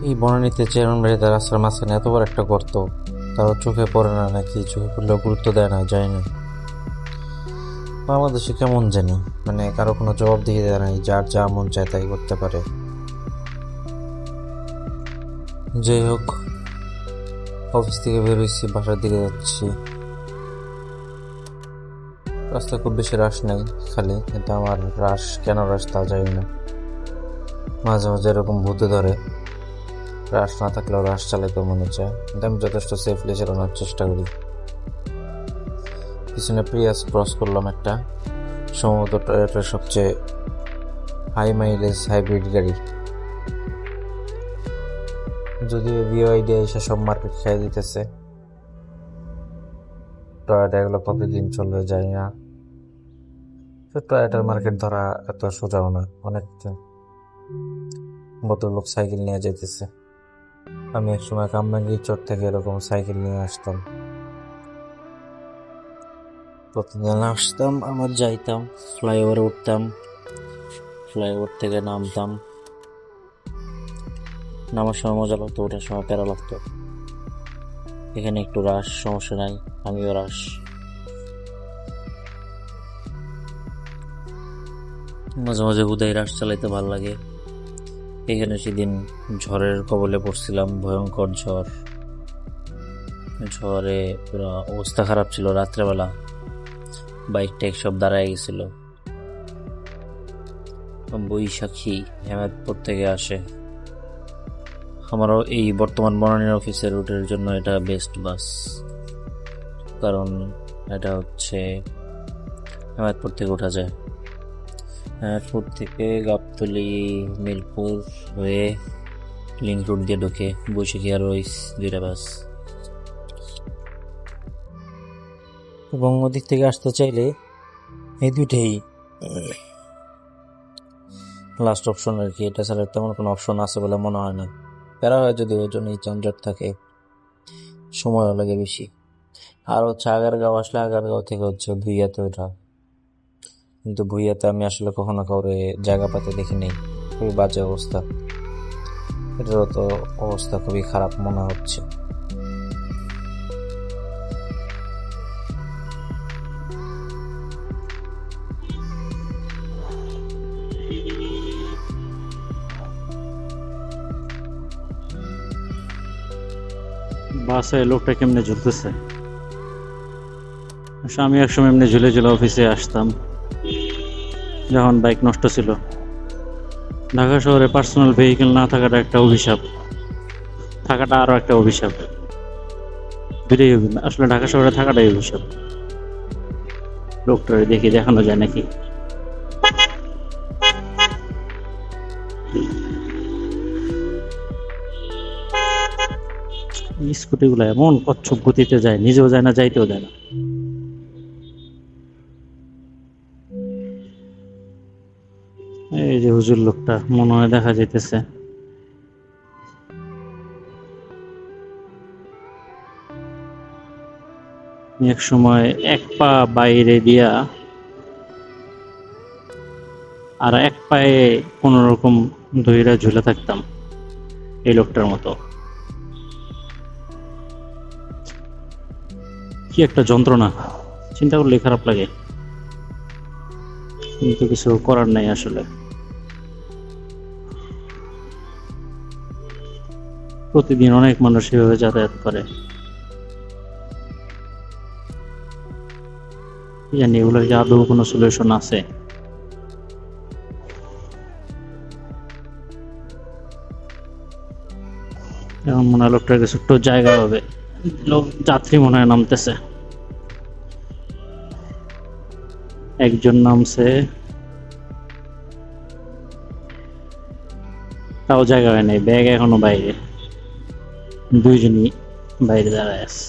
এই বনানীতে চেয়ারম্যান রাস্তার মাঝখানে এত বড় একটা গর্ত, তাও চোখে পড়ে না, নাকি চোখে পড়লেও গুরুত্ব দেয় না, যায় না। বাংলাদেশে কেমন জানি, মানে কারো কোনো জবাবদিহি দেয় নাই, যার যা মন চায় তাই করতে পারে। যাই হোক, অফিস থেকে বেরোইছি, বাসার দিকে যাচ্ছি। রাস্তায় খুব বেশি রাশ নাই, খালি, কিন্তু আমার রাশ কেন রাশ তা জানি না। মাঝে মাঝে এরকম ভূতে ধরে, রাশ না থাকলেও রাশ চালাতে মনে চায়, কিন্তু আমি যথেষ্ট সেফলি চালানোর চেষ্টা করি। পিছনে প্রিয়াস ক্রস করলাম একটা, সম্ভবত টয়োটার সবচেয়ে হাই মাইলেজ হাইব্রিড গাড়ি। যদিও বিওআইডি এসে সব মার্কেট খেয়ে দিতেছে, টয়োটা এগুলো কতদিন চলবে জানি না। তো টয়োটার মার্কেট ধরা এত সোজাও না, অনেক ভদ্রলোক সাইকেল নিয়ে যেতেছে। আমি একসময় কামরাঙ্গীর চর থেকে এরকম সাইকেল নিয়ে আসতাম, প্রতিদিন আসতাম, আমার যাইতাম, ফ্লাইওভারে উঠতাম, ফ্লাইওভার থেকে নামতাম। নামার সময় মজা লাগতো, ওঠার সময় প্যারা লাগতো। এখানে একটু রাশ, সমস্যা নাই, আমিও রাশ। মাঝে মাঝে হুদাই রাশ চালাইতে ভাল লাগে। এখানে সেদিন ঝড়ের কবলে পড়ছিলাম, ভয়ঙ্কর ঝড়। ঝড়ে পুরো অবস্থা খারাপ ছিল, রাত্রেবেলা বাইক টাইক সব দাঁড়ায় গেছিল। বৈশাখী হেমায়তপুর থেকে আসে, আমারও এই বর্তমান বনানীর অফিসের রুটের জন্য এটা বেস্ট বাস, কারণ এটা হচ্ছে হেমায়তপুর থেকে ওঠা যায়। হেমায়তপুর থেকে গাবতলী, মিরপুর হয়ে লিংক রোড দিয়ে ঢুকে বৈশাখী আর ওই দুইটা বাস। এবং ওদিক থেকে আসতে চাইলে এই দুইটাই লাস্ট অপশন আর কি, এটা ছাড়া তেমন কোনো অপশন আছে বলে মনে হয় না। প্যারা হয় যদি ওই জন্য যানজট থাকে, সময়ও লাগে বেশি। আর হচ্ছে আগারগাঁও আসলে আগারগাঁও থেকে হচ্ছে ভুইয়াতে ওঠা, কিন্তু ভুইয়াতে আমি আসলে কখনো কাউরে জায়গা পাতে দেখি নেই, খুবই বাজে অবস্থা। এটারও তো অবস্থা খুবই খারাপ মনে হচ্ছে। বাসে লোকটা কেমনে ঝুলতেছে। আমি একসময় এমনি ঝুলে ঝুলে অফিসে আসতাম যখন বাইক নষ্ট ছিল। ঢাকা শহরে পার্সোনাল ভেহিকেল না থাকাটা একটা অভিশাপ, থাকাটা আরো একটা অভিশাপ। দুটোই আসলে ঢাকা শহরে থাকাটাই অভিশাপ। লোকটারে দেখি দেখানো যায় নাকি। স্কুটি গুলো এমন কচ্ছপ গতিতে যায়, নিজেও যায় না, যাইতেও দেয় না। এই যে হুজুর লোকটা মনে হয় দেখা যাইতেছে। এক সময় এক পা বাইরে দিয়া আর এক পায়ে কোন রকম ধইরা ঝুলে থাকতাম এই লোকটার মতো। কি একটা যন্ত্রণা, চিন্তা করলে খারাপ লাগে, কিন্তু কিছু করার নাই আসলে। প্রতিদিন অনেক মানুষ এভাবে যাতায়াত করে, জানি এগুলোর কি আদৌ কোনো সলিউশন আছে। এখন মনে হয় লোকটার কাছে একটু জায়গা হবে, লোক যাত্রী মনে হয় নামতেছে। একজন নামছে, তাও জায়গা হয় নাই, ব্যাগ এখনো বাইরে, দুইজনই বাইরে দাঁড়ায় আছে।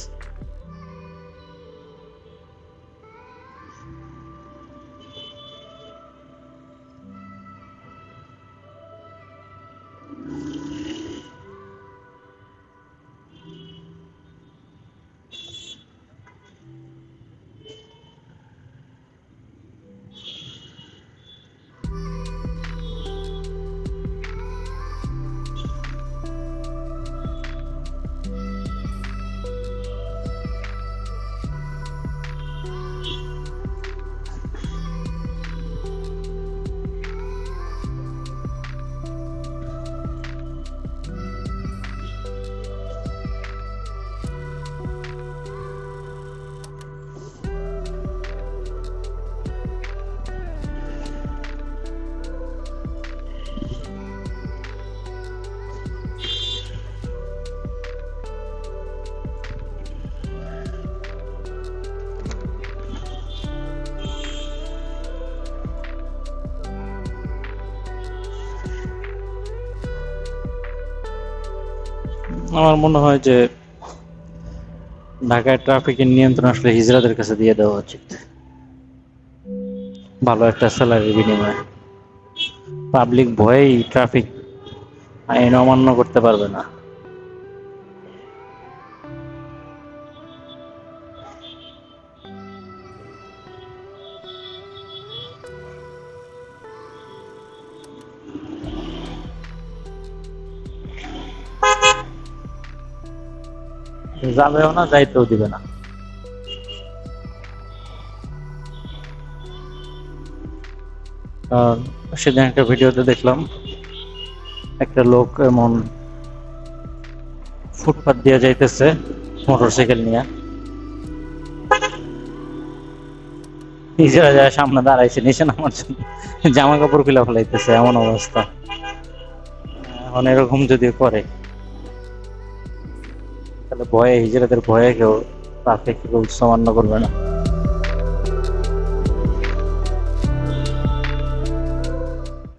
আমার মনে হয় যে ঢাকায় ট্রাফিকের নিয়ন্ত্রণ আসলে হিজড়াদের কাছে দিয়ে দেওয়া উচিত, ভালো একটা স্যালারির বিনিময়ে। পাবলিক ভয়েই ট্রাফিক আইন অমান্য করতে পারবে না। যাবেও না, যাইতেও দিবে না। আর সেদিন একটা ভিডিওতে দেখলাম একটা লোক এমন ফুটপাত দিয়ে যাইতেছে মোটরসাইকেল নিয়ে, নিজেরা যায় সামনে দাঁড়াইছে নিচে নামার জন্য, জামা কাপড় খুলে ফেলাইতেছে, এমন অবস্থা। এখন এরকম যদি করে তাহলে ভয়ে, হিজড়াদের ভয়ে কেউ ট্রাফিক রুলস অমান্য করবে না।